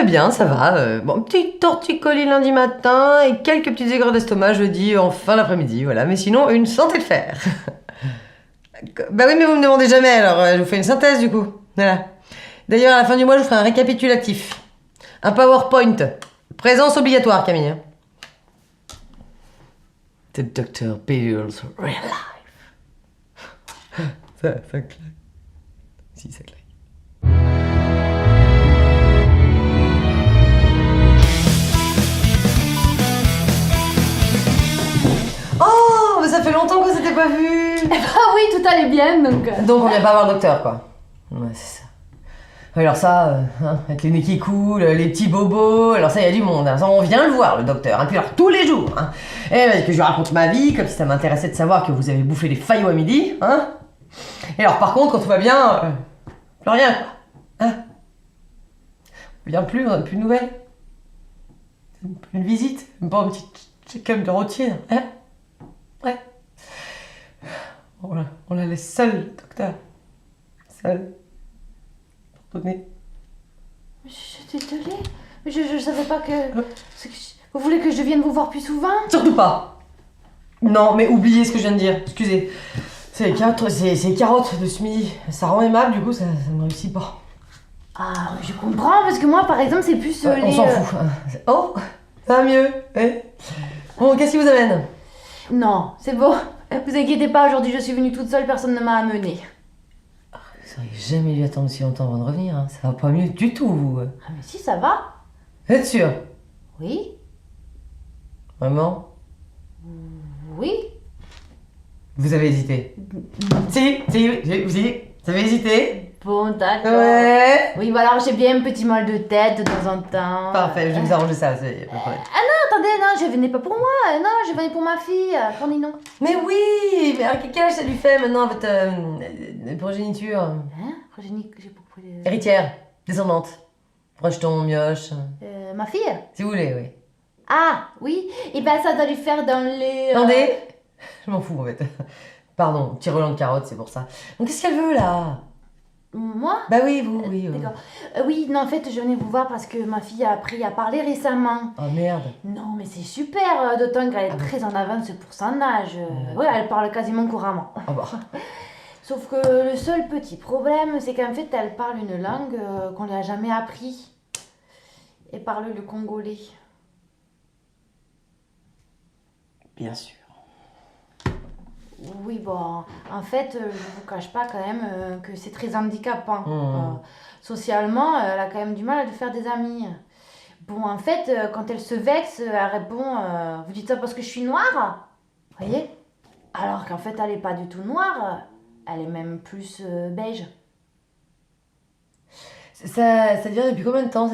bien, ça va. Bon, petit torticolis lundi matin et quelques petites aigreurs d'estomac jeudi en fin d'après-midi, voilà. Mais sinon, une santé de fer. Bah oui, mais vous me demandez jamais, alors je vous fais une synthèse du coup. Voilà. D'ailleurs, à la fin du mois, je vous ferai un récapitulatif. Un PowerPoint. Présence obligatoire, Camille. Hein. The Dr. Bill's Real Life. Ça claque. Si, ça claque. Oh, mais ça fait longtemps qu'on s'était pas vu. Eh bah oui, tout allait bien, donc... Donc on vient pas voir le docteur, quoi. Ouais, c'est ça. Alors ça, avec le nez qui coule, les petits bobos, alors ça, il y a du monde. Hein. Ça, on vient le voir, le docteur, hein. Puis alors tous les jours. Hein. Et que je lui raconte ma vie, comme si ça m'intéressait de savoir que vous avez bouffé des faillots à midi. Hein. Et alors par contre, quand tout va bien, plus rien, quoi. Hein. On vient plus, on n'a plus de nouvelles. Une visite, même pas un petit check-up de routine. Hein. Ouais. On la laisse seule, docteur. Seule. Pardonnez. Je suis désolée, mais je savais pas que... Vous voulez que je vienne vous voir plus souvent? Surtout pas. Non, mais oubliez ce que je viens de dire. Excusez. C'est les carottes de ce midi. Ça rend aimable, du coup, ça ne réussit pas. Ah, je comprends, parce que moi, par exemple, c'est plus les... On s'en fout. Oh, ça va mieux. Ouais. Bon, qu'est-ce qui vous amène? Non, c'est bon. Vous inquiétez pas, aujourd'hui, je suis venue toute seule, personne ne m'a amenée. Vous auriez jamais dû attendre si longtemps avant de revenir. Hein. Ça va pas mieux du tout, vous. Ah, mais si, ça va. Vous êtes sûr? Oui. Vraiment? Oui. Vous avez hésité? Si, vous avez hésité? Bon, d'accord. Ouais. Oui, bah alors j'ai bien un petit mal de tête de temps en temps. Parfait, je vais vous arranger ça, c'est pas de problème. Ah non, attendez, non, je venais pas pour moi. Non, je venais pour ma fille, pour Ninon. Mais oui, mais alors, quel âge ça lui fait maintenant votre progéniture? Hein? Progénique, j'ai pas compris. Héritière, descendante, rejeton, mioche, Ma fille? si vous voulez, oui. Ah, oui. Et ben ça doit lui faire dans les... Attendez, je m'en fous en fait. Pardon, petit relent de carotte, c'est pour ça. Donc qu'est-ce qu'elle veut là? Moi? Bah oui, vous, oui. D'accord. Oui, non, en fait, je venais vous voir parce que ma fille a appris à parler récemment. Oh merde. Non, mais c'est super, d'autant qu'elle est très en avance pour son âge. Oui, elle parle quasiment couramment. Oh bah. Sauf que le seul petit problème, c'est qu'en fait, elle parle une langue qu'on lui a jamais appris. Elle parle le congolais. Bien sûr. Oui, bon, en fait, je vous cache pas quand même que c'est très handicapant. Socialement, elle a quand même du mal à faire des amis. Bon, en fait, quand elle se vexe, elle répond vous dites ça parce que je suis noire? Vous voyez? Alors qu'en fait, elle est pas du tout noire, elle est même plus beige. Ça dure depuis combien de temps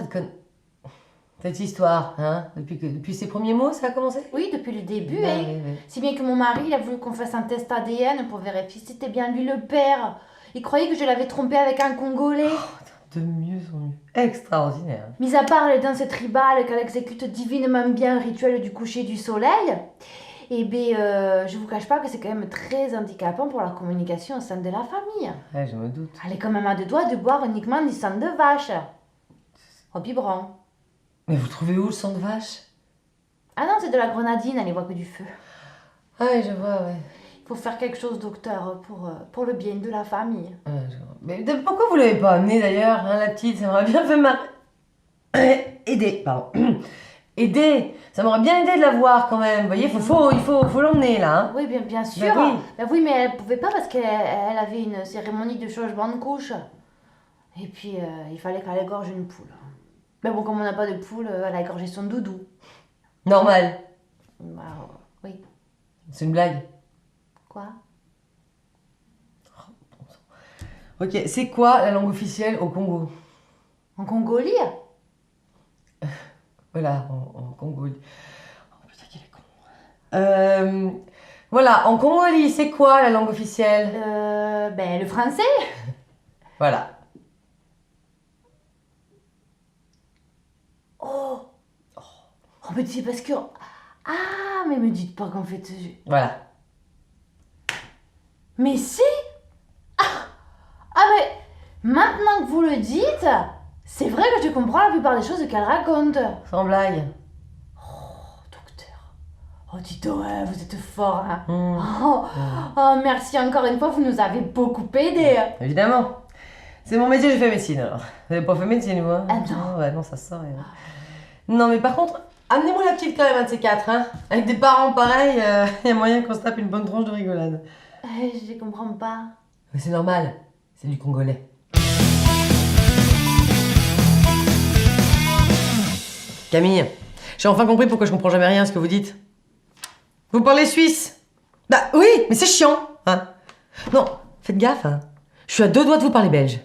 cette histoire, hein? Depuis ses premiers mots, ça a commencé? Oui, depuis le début, Ouais, hein. ouais. Si bien que mon mari, il a voulu qu'on fasse un test ADN pour vérifier si c'était bien lui le père. Il croyait que je l'avais trompé avec un Congolais. De mieux en mieux. Extraordinaire. Mis à part les danses tribales qu'elle exécute divinement bien le rituel du coucher du soleil, eh bien, je vous cache pas que c'est quand même très handicapant pour la communication au sein de la famille. Ouais, je me doute. Elle est quand même à deux doigts de boire uniquement du sang de vache. Au biberon. Mais vous trouvez où le sang de vache? Ah non, c'est de la grenadine, elle y voit que du feu. Ah ouais, je vois, ouais. Il faut faire quelque chose, docteur, pour le bien de la famille. Ouais, je vois. Mais pourquoi vous l'avez pas amenée d'ailleurs, hein, la petite? Ça m'aurait bien fait aider, pardon. Aider! Ça m'aurait bien aidé de la voir quand même. Vous voyez, il faut l'emmener là. Hein. Oui, bien sûr. Bah oui. Bah oui, mais elle pouvait pas parce qu'elle avait une cérémonie de changement de couche. Et puis, il fallait qu'elle égorge une poule. Mais bon, comme on n'a pas de poule, elle a égorgé son doudou. Normal. Bah, oui. C'est une blague. Quoi? Ok, c'est quoi la langue officielle au Congo? En Congolais? Voilà, en Congolie. Oh putain, qu'il est con. Voilà, en Congolie, c'est quoi la langue officielle? Ben, le français. Voilà. Oh, mais c'est parce que... Ah, mais me dites pas qu'en fait... Voilà. Mais si! Ah, mais maintenant que vous le dites, C'est vrai que je comprends la plupart des choses qu'elle raconte. Sans blague. Oh, docteur. Oh, dis donc, ouais, vous êtes fort, hein. Mmh. Oh, merci encore une fois, vous nous avez beaucoup aidé. Évidemment. C'est mon métier, j'ai fait médecine alors. Vous avez pas fait médecine, moi? Ah non. Ouais, non, ça se saurait. Non, mais par contre, amenez-moi la petite quand même, un de ces quatre, hein. Avec des parents pareils, y a moyen qu'on se tape une bonne tranche de rigolade. Je comprends pas. Mais c'est normal, c'est du congolais. Camille, j'ai enfin compris pourquoi je comprends jamais rien à ce que vous dites. Vous parlez suisse? Bah oui, mais c'est chiant, hein. Non, faites gaffe, hein. Je suis à 2 doigts de vous parler belge.